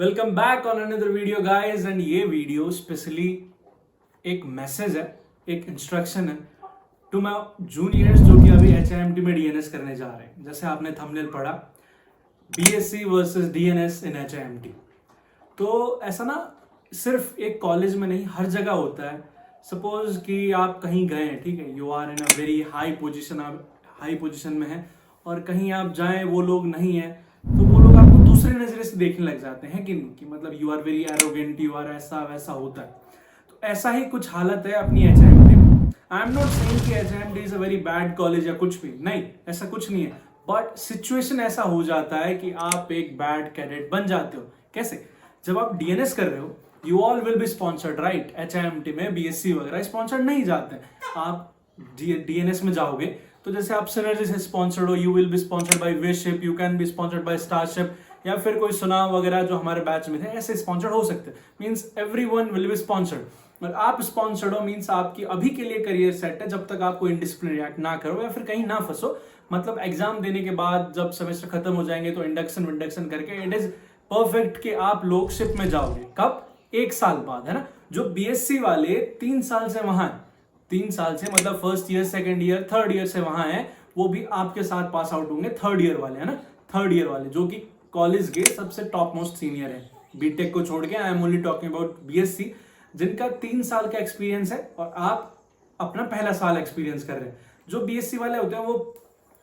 Welcome back on another video guys. And ये video specially एक message है, एक इंस्ट्रक्शन है टू माई जूनियर्स जो कि अभी HIMT में DNS करने जा रहे हैं। जैसे आपने थंबनेल पढ़ा, BSc वर्सेस DNS इन HIMT। तो ऐसा ना सिर्फ एक कॉलेज में नहीं, हर जगह होता है। सपोज कि आप कहीं गए हैं, ठीक है, you are in a very high position, आप हाई पोजीशन में हैं और कहीं आप जाएं वो लोग नहीं है, तो वो लोग आपको दूसरे नजरे से देखने लग जाते हैं कि नहीं, कि मतलब you are very arrogant, you are ऐसा वैसा होता है। तो ऐसा ही कुछ हालत है अपनी HIMT में। आई एम नॉट सेइंग कि HIMT is a very bad college या कुछ भी नहीं, ऐसा कुछ नहीं है। बट सिचुएशन ऐसा हो जाता है कि आप एक बैड कैडेट बन जाते हो। कैसे? जब आप DNS कर रहे हो, you all will be sponsored, right. HIMT में BSc वगैरह स्पॉन्सर्ड नहीं जाते हैं। आप DNS में जाओगे तो जैसे आप सिनर्जी से स्पॉन्सर्ड हो, you will be sponsored by विशिप, you can be sponsored by Starship, या फिर कोई सुना वगैरह जो हमारे बैच में थे, ऐसे स्पॉन्सर्ड हो सकते हैं। Means everyone will be sponsored. और आप स्पॉन्सर्ड हो मीन्स आपकी अभी के लिए करियर सेट है, जब तक आप कोई इंडिसिप्लिन एक्ट ना करो या फिर कहीं ना फंसो। मतलब एग्जाम देने के बाद जब सेमेस्टर खत्म हो जाएंगे तो इंडक्शन विंडक्शन करके इट इज परफेक्ट कि आप लोग शिप में जाओगे। कब? 1 साल बाद, है ना। जो BSc वाले 3 साल से वहां है, 3 साल से मतलब first year, second year, third year से वहां है, वो भी आपके साथ पास आउट होंगे। थर्ड ईयर वाले, है ना, थर्ड ईयर वाले जो कि कॉलेज के सबसे टॉप मोस्ट सीनियर है। बीटेक को छोड़ के I am only talking about BSc, जिनका 3 साल का एक्सपीरियंस है और आप अपना पहला साल एक्सपीरियंस कर रहे हैं। जो BSc वाले होते हैं वो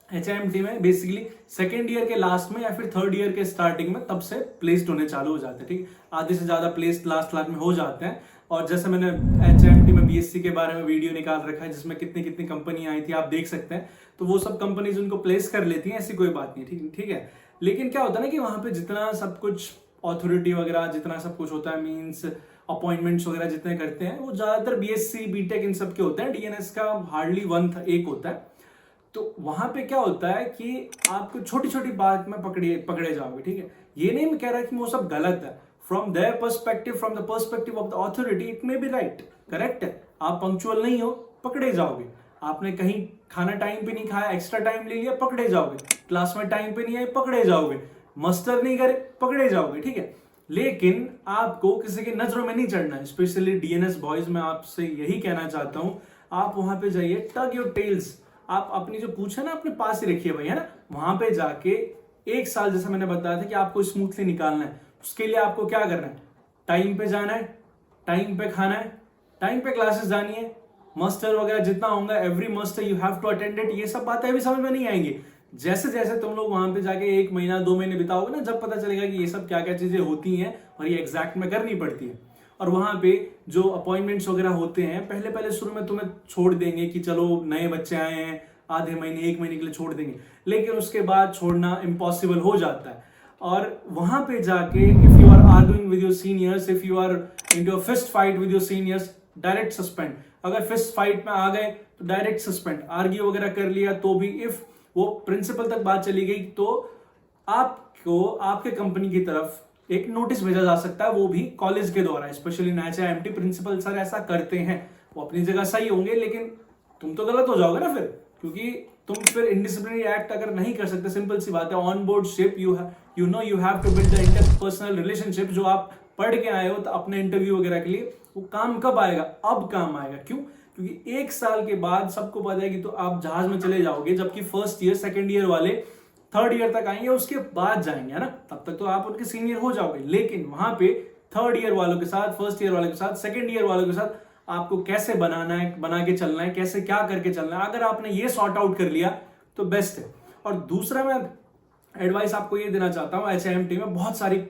HIMT में बेसिकली सेकेंड ईयर के लास्ट में या फिर थर्ड ईयर के स्टार्टिंग में तब से प्लेस्ड होने चालू हो जाते हैं, ठीक। आधे से ज्यादा प्लेस्ड लास्ट में हो जाते हैं। और जैसे मैंने HIMT में BSc के बारे में वीडियो निकाल रखा है जिसमें कितनी कितनी कंपनी आई थी, आप देख सकते हैं। तो वो सब कंपनीज उनको प्लेस कर लेती हैं, ऐसी कोई बात नहीं, ठीक है। लेकिन क्या होता है ना कि वहां पे जितना सब कुछ ऑथोरिटी वगैरह जितना सब कुछ होता है, मीन्स अपॉइंटमेंट्स वगैरह जितने करते हैं, वो ज्यादातर BSc BTech इन सब के होते हैं। DNS का हार्डली 1 होता है। तो वहां पे क्या होता है कि आपको छोटी छोटी बात में पकड़े जाओगे, ठीक है। ये नहीं मैं कह रहा कि वो सब गलत है। From their perspective, from the perspective of the authority, it may be right, correct है। आप पंक्चुअल नहीं हो, पकड़े जाओगे। आपने कहीं खाना टाइम पे नहीं खाया, एक्स्ट्रा टाइम ले लिया, पकड़े जाओगे। क्लास में टाइम पे नहीं आए, पकड़े जाओगे। मस्टर नहीं करे, पकड़े जाओगे, ठीक है। लेकिन आपको किसी की नजरों में नहीं चढ़ना है। स्पेशली DNS बॉयज, मैं आपसे यही कहना चाहता हूं, आप वहां पे जाइए, टग योर टेल्स। आप अपनी जो पूछ है ना अपने पास ही रखिए भाई, है ना। वहां पे जाके 1 साल, जैसे मैंने बताया था कि आपको स्मूथली निकालना है, उसके लिए आपको क्या करना है? टाइम पे जाना है, टाइम पे खाना है, टाइम पे क्लासेस जानी है, मास्टर वगैरह जितना होगा every master you have to attend it. ये सब बातें अभी समझ में नहीं आएंगी। जैसे जैसे तुम लोग वहां पे जाके 1 महीना 2 महीने बिताओगे ना, जब पता चलेगा कि ये सब क्या क्या चीजें होती हैं और ये एग्जैक्ट में करनी पड़ती है। और वहां पे जो अपॉइंटमेंट्स वगैरह होते हैं, पहले पहले शुरू में तुम्हें छोड़ देंगे कि चलो नए बच्चे आए हैं, आधे महीने 1 महीने के लिए छोड़ देंगे, लेकिन उसके बाद छोड़ना इम्पॉसिबल हो जाता है। और वहां पे जाके if you are arguing with your seniors, if you are into a fist fight with your seniors, direct suspend. अगर फिस्ट फाइट में आ गए तो डायरेक्ट सस्पेंड। आर्ग्यू वगैरह कर लिया तो भी इफ वो प्रिंसिपल तक बात चली गई तो आपको आपके कंपनी की तरफ एक नोटिस भेजा जा सकता है, वो भी कॉलेज के द्वारा। स्पेशली HIMT प्रिंसिपल सर ऐसा करते हैं। वो अपनी जगह सही होंगे, लेकिन तुम तो गलत हो जाओगे ना फिर, क्योंकि तुम फिर इंडिसिप्लिनरी एक्ट अगर नहीं कर सकते। सिंपल सी बात है, on board ship you have to build the interpersonal relationship जो आप पढ़ के आए हो तो अपने इंटरव्यू वगैरह के लिए। वो काम कब आएगा? अब काम आएगा। क्यों? क्योंकि 1 साल के बाद सबको पता है कि तो आप जहाज में चले जाओगे, जबकि फर्स्ट ईयर सेकेंड ईयर वाले थर्ड ईयर तक आएंगे, उसके बाद जाएंगे, है ना। तब तक तो आप उनके सीनियर हो जाओगे। लेकिन वहां पे थर्ड ईयर वालों के साथ, फर्स्ट ईयर वालों के साथ, सेकेंड ईयर वालों के साथ आपको कैसे बनाना है, बना के चलना है, कैसे क्या करके चलना है, अगर आपने ये सॉर्ट आउट कर लिया तो बेस्ट है। और दूसरा मैं एडवाइस आपको ये देना चाहता हूँ, HIMT में बहुत सारी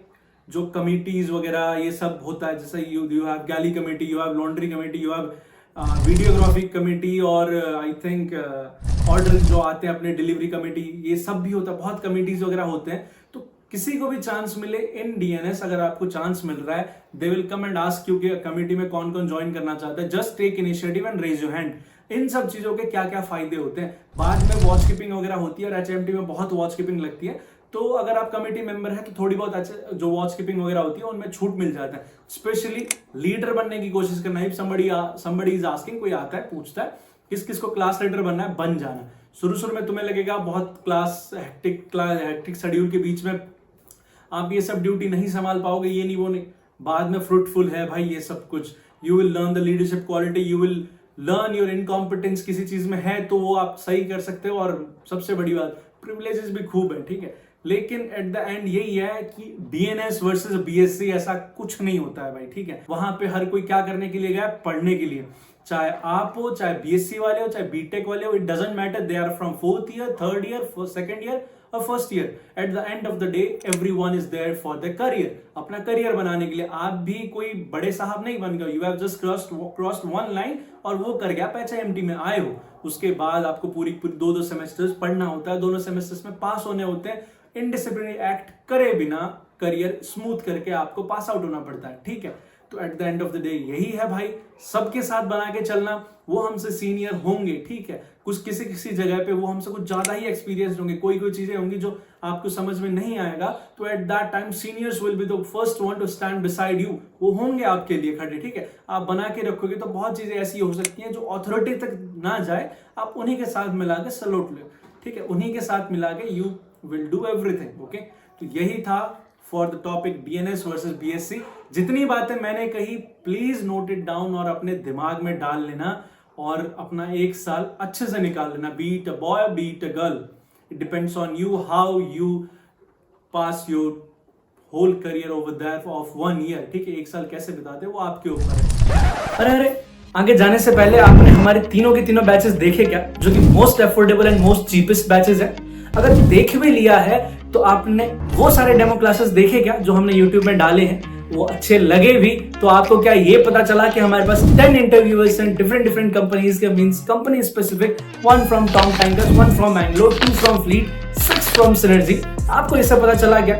जो कमिटीज वगैरह ये सब होता है, जैसे you have galley committee, you have laundry committee, you have videography committee, और आई थिंक ऑर्डर जो आते हैं अपने डिलीवरी कमेटी, ये सब भी होता है। बहुत कमिटीज वगैरह होते हैं। तो किसी को भी चांस मिले इन DNS, अगर आपको चांस मिल रहा है, they will come and ask you कि कमेटी में कौन कौन ज्वाइन करना चाहता है। Just take initiative and raise your hand. इन सब चीजों के क्या क्या फायदे होते हैं। बाद में वॉच कीपिंग वगैरह होती है और HIMT में बहुत वॉच कीपिंग लगती है। तो अगर आप कमेटी मेंबर है तो थोड़ी बहुत अच्छे जो वॉच कीपिंग वगैरह होती है उनमें छूट मिल जाता है। स्पेशली लीडर बनने की कोशिश करना है। somebody is asking, कोई आता है पूछता है किस किस को क्लास लीडर बनना है, बन जाना। शुरू शुरू में तुम्हें लगेगा बहुत क्लास हेक्टिक शेड्यूल के बीच में आप ये सब ड्यूटी नहीं संभाल पाओगे, ये नहीं वो नहीं, बाद में फ्रूटफुल है भाई ये सब कुछ। You will learn the leadership quality, you will learn your incompetence, किसी चीज में है तो वो आप सही कर सकते हो, और सबसे बड़ी बात प्रिविलेजेस भी खूब है, ठीक है। लेकिन एट द एंड यही है कि डीएनएस वर्सेस बीएससी ऐसा कुछ नहीं होता है भाई, ठीक है। वहां पे हर कोई क्या करने के लिए गया, पढ़ने के लिए, चाहे आप हो, चाहे बीएससी वाले हो, चाहे बीटेक वाले हो, it doesn't matter, they are from 4th year, 3rd year, 2nd year और 1st year. At the end of the day everyone is there for the career, अपना करियर बनाने के लिए। आप भी कोई बड़े साहब नहीं बन गए, you have just crossed one line और वो कर गया, एचआईएमटी में आए हो। उसके बाद आपको पूरी 2 सेमेस्टर्स पढ़ना होता है, दोनों सेमेस्टर्स में पास होने होते हैं। इनडिसिप्लिनरी एक्ट करे बिना करियर स्मूथ करके आपको पास आउट होना पड़ता है, ठीक है। तो eight the end of the day यही है भाई, सबके साथ बना के चलना। वो हमसे सीनियर होंगे, ठीक है, कुछ किसी किसी जगह पे वो हमसे कुछ ज्यादा ही एक्सपीरियंस होंगे, कोई चीजें होंगी जो आपको समझ में नहीं आएगा, तो at that time seniors will be the first one two stand beside you, वो होंगे आपके लिए खड़े, ठीक है। आप बना के रखोगे तो बहुत चीजें ऐसी हो सकती हैं जो अथॉरिटी तक ना जाए, आप उन्हीं के साथ मिला के सलूट लो, ठीक है, उन्हीं के साथ मिला के you will do everything, okay. तो यही था for the topic DNS versus BSc. जितनी बातें मैंने कही प्लीज नोट इट डाउन और अपने दिमाग में डाल लेना और अपना 1 साल अच्छे से निकाल लेना। Be it a boy, be it a girl, it depends on you how you pass your whole career over there of 1 year, ठीक है। 1 साल कैसे बिताते वो आपके ऊपर है। अरे आगे जाने से पहले आपने हमारे तीनों के तीनों बैचेस देखे क्या, जो कि most affordable and most cheapest batches है? अगर देख भी लिया है तो आपने वो सारे डेमो क्लासेस देखे क्या जो हमने YouTube में डाले हैं? वो अच्छे लगे भी तो आपको क्या ये पता चला कि हमारे पास 10 इंटरव्यूअर्स हैं डिफरेंट कंपनीज के, means company specific, 1 from Tom tankers, 1 from Bangalore, 2 from fleet, 6 from synergy. आपको इससे पता चला क्या?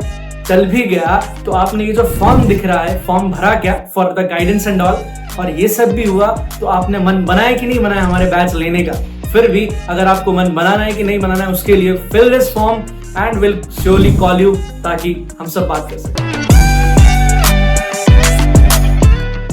चल भी गया तो आपने ये जो फॉर्म दिख रहा है, फॉर्म भरा क्या for the guidance and all, और ये सब भी हुआ तो आपने मन बनाया कि नहीं बनाया हमारे बैच लेने का? फिर भी अगर आपको मन बनाना है कि नहीं बनाना है, उसके लिए fill this form and will surely call you, ताकि हम सब बात कर सकें।